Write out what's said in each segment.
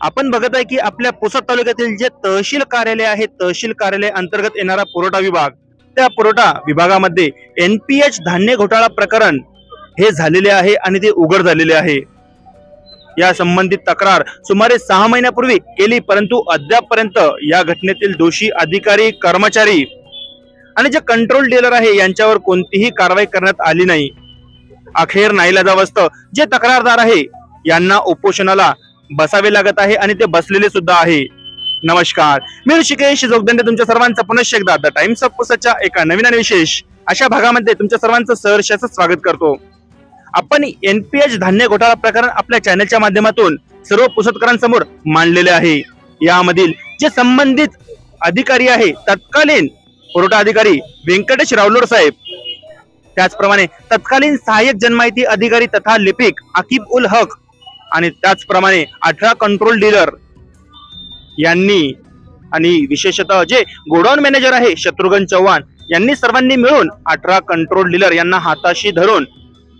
आपण बघत आहे की आपल्या पुसद तालुक्यातील जे तहसील कार्यालय आहे, तहसील कार्यालय अंतर्गत येणारा पुरवठा विभाग, त्या पुरवठा विभागामध्ये NPH धान्य घोटाळा प्रकरण हे झालेले आहे आणि ते उघड झालेले आहे। या संबंधित तक्रार सुमारे 6 महिन्यापूर्वी केली, परंतु अद्यापपर्यंत या घटनेतील दोषी अधिकारी, कर्मचारी आणि जे कंट्रोल डीलर आहे यांच्यावर कोणतीही कारवाई करण्यात आली नाही। अखेर नाईलाजावस्त जे तक्रारदार आहे यांना उपोषणाला बसावे लागत आहे आणि ते बसलेले सुद्धा आहे। नमस्कार, मी ऋषिकेश जोगदंडे तुमच्या सर्वांचं पुनश्च एकदा द टाइम्स ऑफ पुसदच्या एका नवीन आणि विशेष अशा भागामध्ये तुमच्या सर्वांचं सहर्ष स्वागत करतो। आपण NPH धान्य घोटाळा प्रकरण आपल्या चॅनलच्या माध्यमातून सर्व पुसदकरांसमोर मांडलेले आहे। यामधील जे संबंधित अधिकारी आहे, तत्कालीन पुरवठा अधिकारी व्यंकटेश रावलोड साहेब, त्याचप्रमाणे तत्कालीन सहाय्यक जनमाहिती अधिकारी तथा लिपिक आकिब उल हक आणि त्याचप्रमाणे 18 कंट्रोल डीलर यांनी आणि विशेषतः जे गोडाऊन मॅनेजर आहे शत्रुघ्न चव्हाण यांनी सर्वांनी मिळून 18 कंट्रोल डीलर यांना हाताशी धरून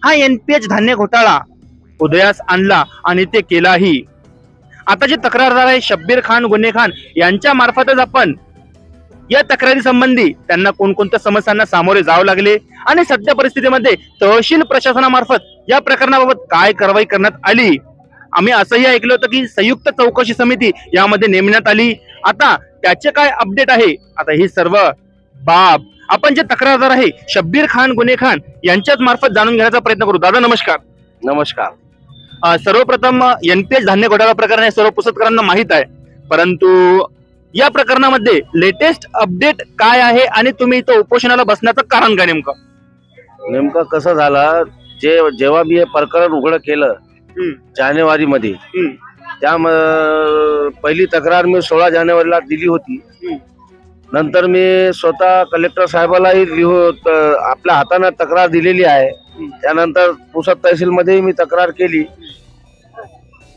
हा NPH धान्य घोटाळा उदयास आणला आणि ते केलाही। आता जे तक्रारदार आहे शब्बीर खान, गुन्हे खान यांच्या मार्फतच आपण या तक्रारी संबंधी त्यांना कोणकोणत्या समस्यांना सामोरे जावं लागले आणि सध्या परिस्थितीमध्ये तहसील प्रशासनामार्फत या प्रकरणाबाबत काय कारवाई करण्यात आली। आम्ही असंही ऐकलं होतं की संयुक्त चौकशी समिती यामध्ये नेमण्यात आली। आता त्याचे काय अपडेट आहे, आता ही सर्व बाब आपण जे तक्रारदार आहे शब्बीर खान, गुन्हे खान यांच्याच मार्फत जाणून घेण्याचा प्रयत्न करू। दादा नमस्कार। नमस्कार। सर्वप्रथम NPH धान्य घोटाळा प्रकरण हे सर्व पुसदकरांना माहित आहे, परंतु या प्रकरणामध्ये लेटेस्ट अपडेट काय आहे आणि तुम्ही इथं उपोषणाला बसण्याचं कारण काय नेमकं कसं झालं, जेव्हा मी हे प्रकरण उघड केलं जानेवारी मध्ये, त्या पहिली तक्रार मी 16 जानेवारीला दिली होती। नंतर मी स्वतः कलेक्टर साहेबालाही आपल्या हाताने तक्रार दिलेली आहे। त्यानंतर पुसद तहसील मध्ये मी तक्रार केली।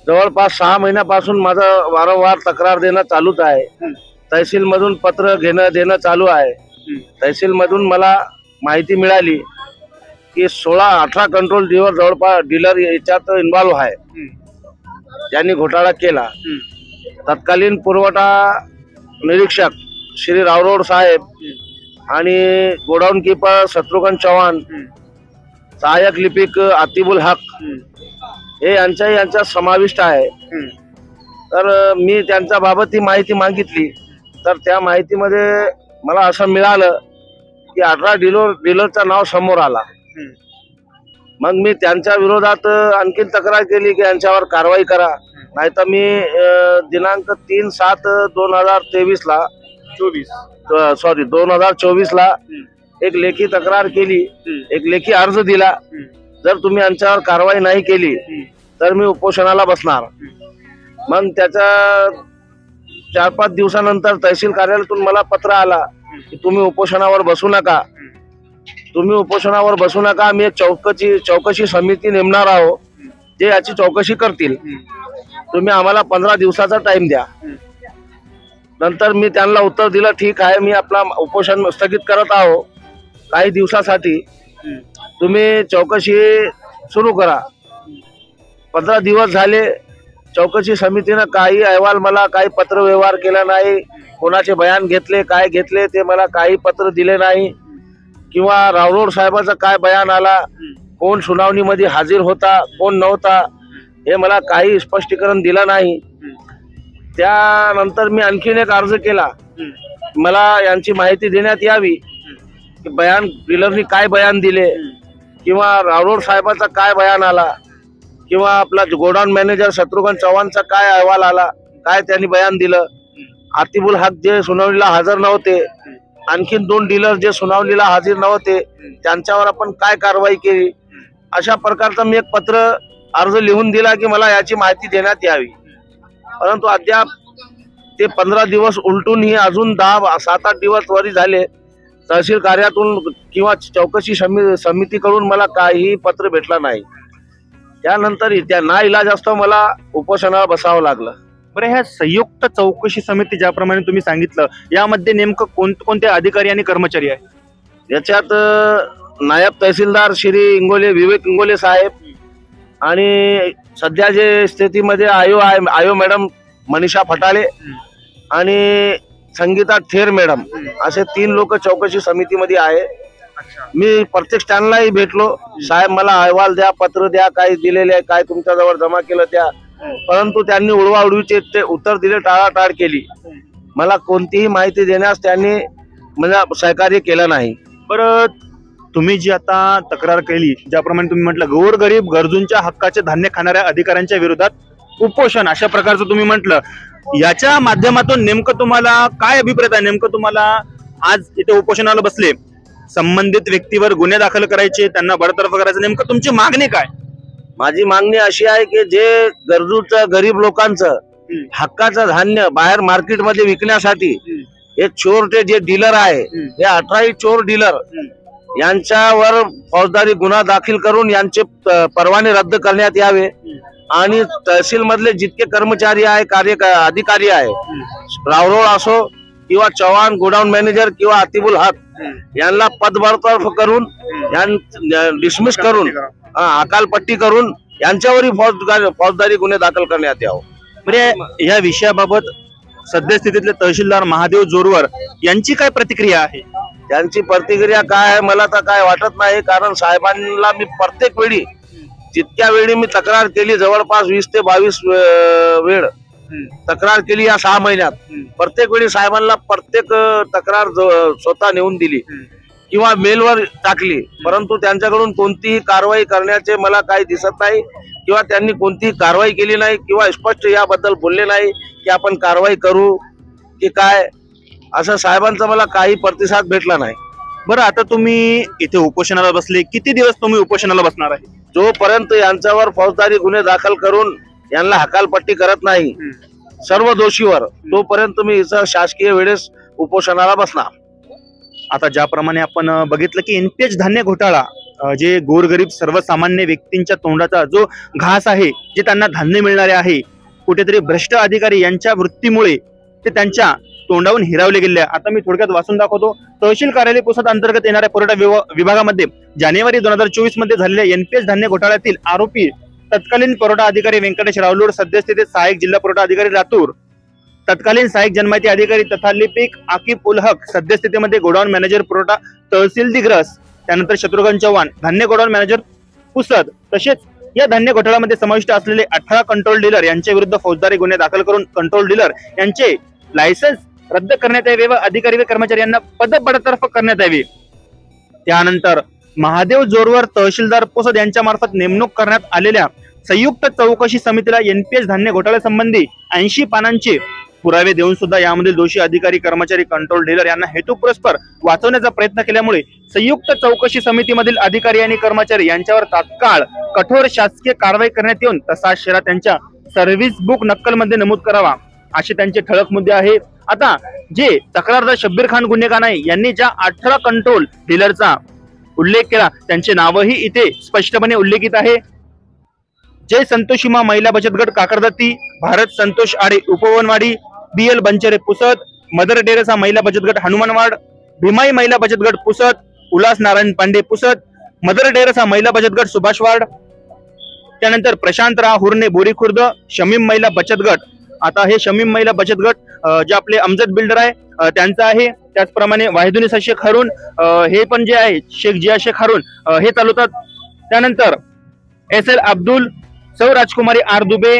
जवळपास 6 महिन्यापासून माझं वारंवार तक्रार देणं चालूच आहे। तहसील मधून पत्र घेणं देणं चालू आहे। तहसील मधून मला माहिती मिळाली की 16-18 कंट्रोल जवळपास डीलर याच्यात इन्व्हॉल्व आहे, ज्यांनी घोटाळा केला। तत्कालीन पुरवठा निरीक्षक श्री रावरोड साहेब आणि गोडाऊन कीपर शत्रुघ्न चव्हाण, सहाय्यक लिपिक आतिबुल हक हे यांचा समाविष्ट आहे। तर मी त्यांच्या बाबत ही माहिती मागितली, तर त्या माहितीमध्ये मला असं मिळालं की 18 डीलरचं नाव समोर आला। मग मी त्यांच्या विरोधात आणखी तक्रार केली की यांच्यावर कारवाई करा, नाहीतर मी दिनांक 3/7/2023 ला 2024 ला एक लेखी तक्रार केली, एक लेखी अर्ज दिला। जर तुम्ही यांच्यावर कारवाई नाही केली तर मी उपोषणाला बसणार। मग त्याच्या 4-5 दिवसानंतर तहसील कार्यालयातून मला पत्र आला की तुम्ही उपोषणावर बसू नका, तुम्ही उपोषणावर बसू नका, मी एक चौकशी समिती नेमणार आहोत जे याची चौकशी करतील, तुम्ही आम्हाला 15 दिवसाचा टाइम द्या। नंतर मी त्यांना उत्तर दिलं, ठीक आहे, मी आपला उपोषण स्थगित करत आहो काही दिवसासाठी, तुम्ही चौकशी सुरू करा। 15 दिवस झाले, चौकशी समितीनं काही अहवाल मला, काही पत्र व्यवहार केला नाही, कोणाचे बयान घेतले, काय घेतले ते मला काही पत्र दिले नाही, किंवा रावरोड साहेबाचा काय बयान आला, कोण सुनावणीमध्ये हाजीर होता, कोण नव्हता, हे मला काही स्पष्टीकरण दिलं नाही। त्यानंतर मी आणखीन एक अर्ज केला, मला यांची माहिती देण्यात यावी की बयान डीलरनी काय बयान दिले, किंवा रावरोड साहेबाचा काय बयान आला, किंवा आपला गोडाऊन मॅनेजर शत्रुघ्न चव्हाणचा काय अहवाल आला, काय त्यांनी बयान दिलं। आतिबुल हक जे सुनावणीला हजर नव्हते, आणखीन 2 डीलर जे सुनावणीला हजर नव्हते, त्यांच्यावर आपण काय कारवाई केली, अशा प्रकारचं मी एक अर्ज लिहून दिला की मला याची माहिती देण्यात यावी। परंतु अद्याप ते 15 दिवस उलटून ही अजून 7-8 दिवस वरी झाले, तहसील कार्यातून किंवा चौकशी समितीकडून मला काही पत्र भेटला नाही। त्यानंतर त्या नाईलाज असतो मला उपोषणाला बसावं लागलं। बरं, ह्या संयुक्त चौकशी समिती ज्याप्रमाणे तुम्ही सांगितलं, यामध्ये नेमकं कोणते अधिकारी आणि कर्मचारी आहे? याच्यात नायब तहसीलदार श्री विवेक इंगोले साहेब आणि सध्या जे स्थितीमध्ये आयो मॅडम मनीषा फटाळे आणि संगीता ठेर मॅडम असे 3 लोक चौकशी समितीमध्ये आहे. मी प्रत्येक स्टँडलाही भेटलो, साहेब मला अहवाल द्या, पत्र द्या, काय दिलेले आहे, काय तुमच्याजवळ जमा केलं त्या, परंतु त्यांनी उडवाउडवीचे ते उत्तर दिले, टाळाटाळ केली. मला कोणतीही माहिती देण्यास त्यांनी म्हणजे सहकार्य केलं नाही. बरं, तुम्ही जी आता तक्रार केली, ज्याप्रमाणे तुम्ही म्हटलं गोरगरीब गरजूंच्या हक्काचे धान्य खाणाऱ्या अधिकाऱ्यांच्या विरोधात उपोषण, अशा प्रकारचं तुम्ही म्हटलं, याच्या माध्यमातून नेमकं तुम्हाला काय अभिप्राय आहे? नेमकं तुम्हाला आज इथे उपोषणाला बसले, संबंधित व्यक्तीवर गुन्हे दाखल करायचे, त्यांना बडतर्फ करायचं, नेमकं तुमची मागणी काय? माझी मागणी अशी आहे की जे गरजूचं गरीब लोकांचं हक्काचं धान्य बाहेर मार्केटमध्ये विकण्यासाठी हे चोरटे जे डीलर आहे, हे 18 चोर डीलर यांच्यावर फौजदारी गुन्हा दाखल करून यांचे परवाने रद्द करण्यात यावे आणि तहसील मधले जितके कर्मचारी आहे, अधिकारी आहे, रावरोळ असो किंवा चव्हाण गोडाऊन मॅनेजर किंवा अतिबुल हक, यांना पदबडतर्फ करून डिसमिस करून अकालपट्टी करून यांच्यावरही फौजदारी गुन्हे दाखल करण्यात यावं. म्हणजे या विषयाबाबत सद्यस्थितीतले तहसीलदार महादेव जोरवर यांची काय प्रतिक्रिया आहे? त्यांची प्रतिक्रिया काय आहे मला तर काय वाटत नाही, कारण साहेबांना मी प्रत्येक वेळी जितक्या वेळी मी तक्रार केली, जवळपास 20 ते 22 वेळ तक्रार केली या 6 महिन्यात, प्रत्येक वेळी साहेबांना प्रत्येक तक्रार स्वतः नेऊन दिली किंवा मेलवर टाकली, परंतु त्यांच्याकडून कोणतीही कारवाई करण्याचे मला काही दिसत नाही किंवा त्यांनी कोणतीही कारवाई केली नाही किंवा स्पष्ट याबद्दल बोलले नाही की आपण कारवाई करू की काय, असं साहेबांचा मला काही प्रतिसाद भेटला नाही. बरं, आता तुम्ही इथे उपोषणाला बसले, किती दिवस तुम्ही उपोषणाला बसणार आहे? जोपर्यंत यांच्यावर फौजदारी गुन्हे दाखल करून यांना हकालपट्टी करत नाही सर्व दोषीवर, तोपर्यंत मी इथं शासकीय वेळेस उपोषणाला बसणार. आता ज्याप्रमाणे आपण बघितलं की एनपीएच धान्य घोटाळा, जे गोरगरीब सर्वसामान्य व्यक्तींच्या तोंडाचा जो घास आहे, जे त्यांना धान्य मिळणारे आहे, कुठेतरी भ्रष्ट अधिकारी यांच्या वृत्तीमुळे ते त्यांच्या तोंडावरून हिरावले गेले. आता मी थोडक्यात वाचून दाखवतो. तहसील कार्यालय पुसद अंतर्गत येणाऱ्या पुरवठा विभागामध्ये जानेवारी 2024 मध्ये झालेल्या एनपीएच धान्य घोटाळ्यातील आरोपी तत्कालीन पुरवठा अधिकारी व्यंकटेश रावलोड, सद्यस्थितीत सहाय्यक जिल्हा पुरवठा अधिकारी लातूर, तत्कालीन सहाय्यक जनमाहिती अधिकारी तथा लिपिक आकिब उल हक, सद्यस्थितीमध्ये गोडाऊन मॅनेजर पुरवठा तहसील दिग्रस, त्यानंतर शत्रुघ्न चव्हाण, धान्य गोडाऊन मॅनेजर पुसद, तसेच या धान्य घोटाळ्यामध्ये समाविष्ट असलेले 18 कंट्रोल डीलर यांच्या विरुद्ध फौजदारी गुन्हे दाखल करून कंट्रोल डीलर यांचे लायसन्स रद्द करण्यात यावे व अधिकारी व कर्मचारी यांना पदबडतर्फ करण्यात यावे. त्यानंतर महादेव जोरवर तहसीलदार पुसद यांच्या मार्फत नेमणूक करण्यात आलेल्या संयुक्त चौकशी समितीला एनपीएच धान्य घोटाळ्यासंबंधी 80 पानांचे पुरावे देऊन सुद्धा यामधील दोषी अधिकारी, कर्मचारी, कंट्रोल डीलर यांना हेतुपुरस्पर वाचवण्याचा प्रयत्न केल्यामुळे संयुक्त चौकशी समितीमधील अधिकारी आणि कर्मचारी यांच्यावर तात्काळ कठोर शासकीय कारवाई करण्यात येऊन तसा शेरा त्यांच्या सर्व्हिस बुक नक्कलमध्ये नमूद करावा, असे त्यांचे ठळक मुद्दे आहे. आता जे तक्रारदार शब्बीर खान गुन्हेगार यांनी ज्या 18 कंट्रोल डीलरचा उल्लेख केला, त्यांचे नावही इथे स्पष्टपणे उल्लेखित आहे. जय संतोषीमा महिला बचत गट काकरदत्ती, भारत संतोष आडे उपवनवाडी, बीएल बंचरे पुसद, मदर टेरेसा महिला बचत गट हनुमानवाड, भीमाई महिला बचत गट पुसद, उल्हास नारायण पांडे पुसद, मदर टेरेसा महिला बचत गट सुभाषवाड, त्यानंतर प्रशांत राव हुर्ने बोरी खुर्द, शमीम महिला बचत गट. आता हे शमीम महिला बचत गट जे आपले अमजद बिल्डर आहे त्यांचा आहे. त्याचप्रमाणे वाहिदुनिसा शेख हारून हे पण जे आहे शेख जिया शेख हारून हे चालवतात. त्यानंतर एस.एल. अब्दुल, सौ राजकुमारी आर दुबे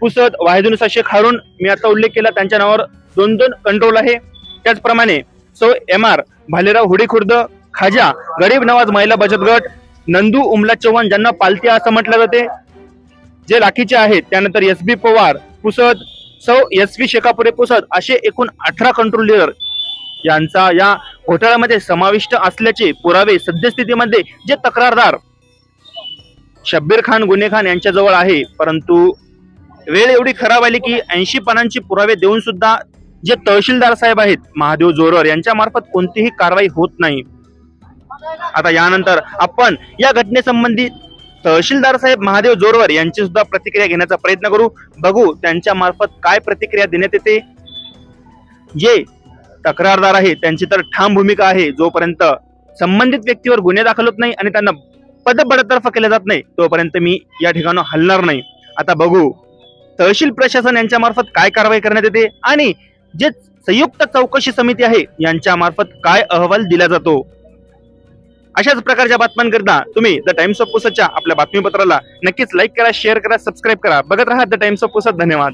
पुसद, वाहिदुनिसा शेख हारून मी आता उल्लेख केला, त्यांच्या नावावर 2 कंट्रोल आहे. त्याचप्रमाणे सौ एम.आर. भालेराव हुडी खुर्द, खाजा गरीब नवाज महिला बचत गट, नंदू उमला चव्हाण ज्यांना पालती असं म्हटलं जाते, जे लाखीचे आहेत. त्यानंतर एस.बी. पवार पुसद, सौ एस.व्ही. शेखापुरे पुसद, असे एकूण 18 कंट्रोल डीलर यांचा या घोटाळ्यामध्ये समाविष्ट असल्याचे पुरावे सद्यस्थितीमध्ये जे तक्रारदार शब्बीर खान गुन्हेगार यांच्याजवळ आहे. परंतु वेळ एवढी खराब आली की 80 पानांची पुरावे देऊन सुद्धा जे तहसीलदार साहेब आहेत महादेव जोरवर यांच्या मार्फत कोणतीही कारवाई होत नाही. आता यानंतर आपण या घटनेसंबंधी तहसीलदार साहेब महादेव जोरवर यांची सुद्धा प्रतिक्रिया घेण्याचा प्रयत्न करू. बघू त्यांच्या मार्फत काय प्रतिक्रिया देण्यात येते. जे तक्रारदार आहे त्यांची तर ठाम भूमिका आहे, जोपर्यंत संबंधित व्यक्तीवर गुन्हे दाखल होत नाही आणि त्यांना पदबडतर्फ केले जात नाही तोपर्यंत मी या ठिकाणी हलणार नाही. आता बघू तहसील प्रशासन यांच्या मार्फत काय कारवाई करण्यात येते आणि जे संयुक्त चौकशी समिती आहे यांच्या मार्फत काय अहवाल दिला जातो। अशाच प्रकारच्या बातम्यांकरता तुम्ही द टाइम्स ऑफ पुसदच्या आपल्या बातमीपत्राला नक्कीच लाईक करा, शेअर करा, सबस्क्राईब करा। बघत राहा द टाइम्स ऑफ पुसद। धन्यवाद।